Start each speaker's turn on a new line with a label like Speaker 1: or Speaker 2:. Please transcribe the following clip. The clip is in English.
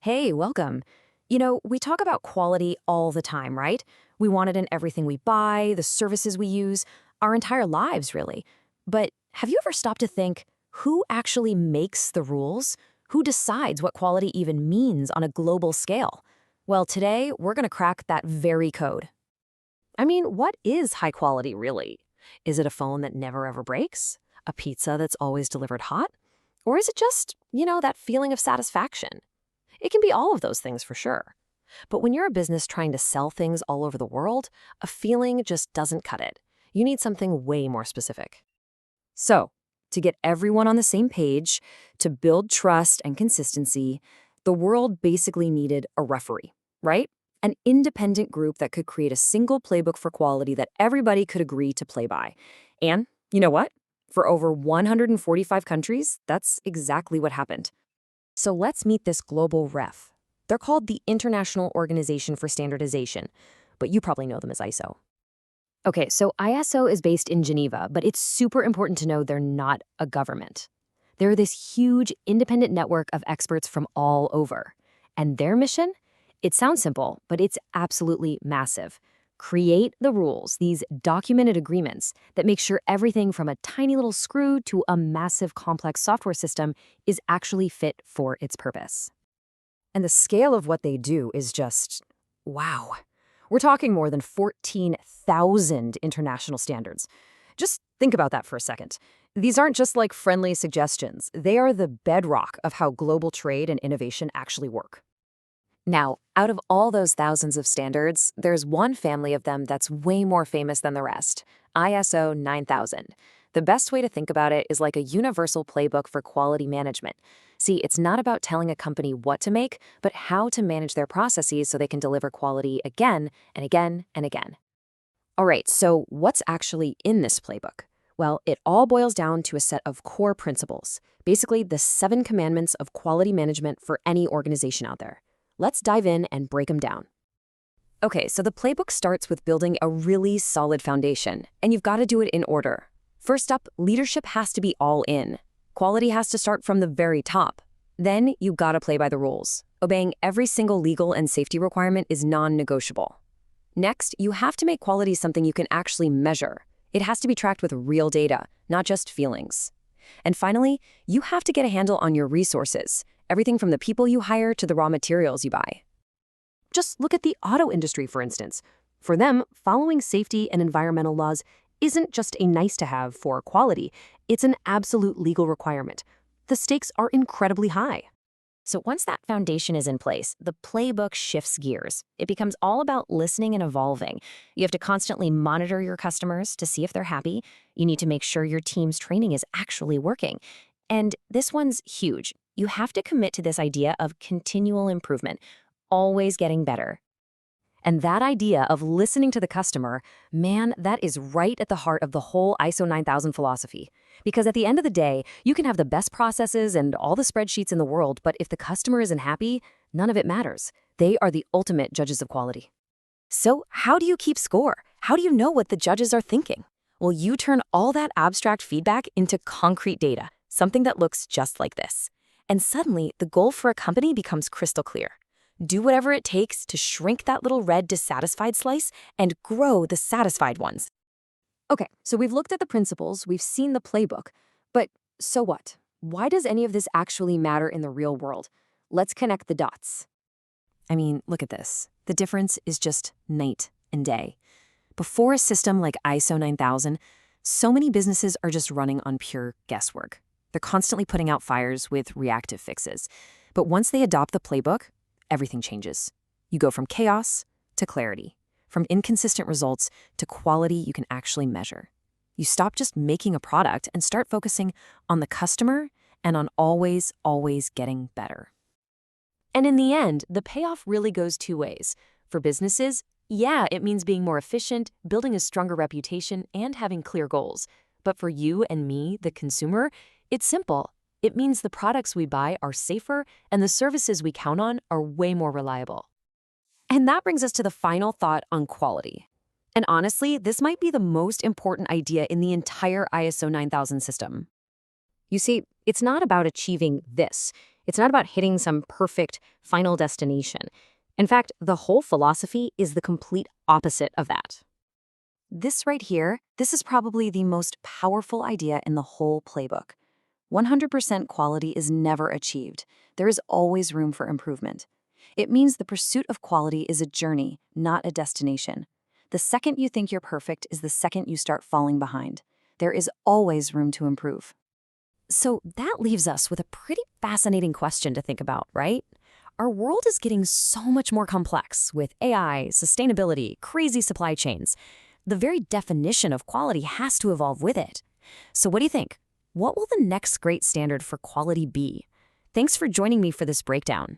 Speaker 1: Hey, welcome. We talk about quality all the time, right? We want it in everything we buy, the services we use, our entire lives, really. But have you ever stopped to think who actually makes the rules? Who decides what quality even means on a global scale? Well, today we're going to crack that very code. I mean, what is high quality really? Is it a phone that never ever breaks? A pizza that's always delivered hot? Or is it just, that feeling of satisfaction? It can be all of those things for sure. But when you're a business trying to sell things all over the world, a feeling just doesn't cut it. You need something way more specific. So, to get everyone on the same page, to build trust and consistency, the world basically needed a referee, right? An independent group that could create a single playbook for quality that everybody could agree to play by. And you know what? For over 145 countries, that's exactly what happened. So let's meet this global ref. They're called the International Organization for Standardization, but you probably know them as ISO. Okay, so ISO is based in Geneva, but it's super important to know they're not a government. They're this huge independent network of experts from all over. And their mission? It sounds simple, but it's absolutely massive. Create the rules, these documented agreements that make sure everything from a tiny little screw to a massive complex software system is actually fit for its purpose. And the scale of what they do is just, wow. We're talking more than 14,000 international standards. Just think about that for a second. These aren't just like friendly suggestions. They are the bedrock of how global trade and innovation actually work. Now, out of all those thousands of standards, there's one family of them that's way more famous than the rest, ISO 9000. The best way to think about it is like a universal playbook for quality management. See, it's not about telling a company what to make, but how to manage their processes so they can deliver quality again and again and again. All right, so what's actually in this playbook? Well, it all boils down to a set of core principles, basically the 7 commandments of quality management for any organization out there. Let's dive in and break them down. Okay, so the playbook starts with building a really solid foundation, and you've got to do it in order. First up, leadership has to be all in. Quality has to start from the very top. Then you've got to play by the rules. Obeying every single legal and safety requirement is non-negotiable. Next, you have to make quality something you can actually measure. It has to be tracked with real data, not just feelings. And finally, you have to get a handle on your resources, everything from the people you hire to the raw materials you buy. Just look at the auto industry, for instance. For them, following safety and environmental laws isn't just a nice-to-have for quality, it's an absolute legal requirement. The stakes are incredibly high. So once that foundation is in place, the playbook shifts gears. It becomes all about listening and evolving. You have to constantly monitor your customers to see if they're happy. You need to make sure your team's training is actually working. And this one's huge. You have to commit to this idea of continual improvement, always getting better. And that idea of listening to the customer, man, that is right at the heart of the whole ISO 9000 philosophy. Because at the end of the day, you can have the best processes and all the spreadsheets in the world, but if the customer isn't happy, none of it matters. They are the ultimate judges of quality. So how do you keep score? How do you know what the judges are thinking? Well, you turn all that abstract feedback into concrete data, something that looks just like this. And suddenly, the goal for a company becomes crystal clear. Do whatever it takes to shrink that little red dissatisfied slice and grow the satisfied ones. Okay, so we've looked at the principles, we've seen the playbook, but so what? Why does any of this actually matter in the real world? Let's connect the dots. I mean, look at this. The difference is just night and day. Before a system like ISO 9000, so many businesses are just running on pure guesswork. They're constantly putting out fires with reactive fixes. But once they adopt the playbook, everything changes. You go from chaos to clarity, from inconsistent results to quality you can actually measure. You stop just making a product and start focusing on the customer and on always, always getting better. And in the end, the payoff really goes two ways. For businesses, yeah, it means being more efficient, building a stronger reputation, and having clear goals. But for you and me, the consumer, it's simple. It means the products we buy are safer and the services we count on are way more reliable. And that brings us to the final thought on quality. And honestly, this might be the most important idea in the entire ISO 9000 system. You see, it's not about achieving this.
Speaker 2: It's not about hitting some perfect final destination. In fact, the whole philosophy is the complete opposite of that.
Speaker 1: This right here, this is probably the most powerful idea in the whole playbook. 100% quality is never achieved. There is always room for improvement. It means the pursuit of quality is a journey, not a destination. The second you think you're perfect is the second you start falling behind. There is always room to improve. So that leaves us with a pretty fascinating question to think about, right? Our world is getting so much more complex with AI, sustainability, crazy supply chains. The very definition of quality has to evolve with it. So what do you think? What will the next great standard for quality be? Thanks for joining me for this breakdown.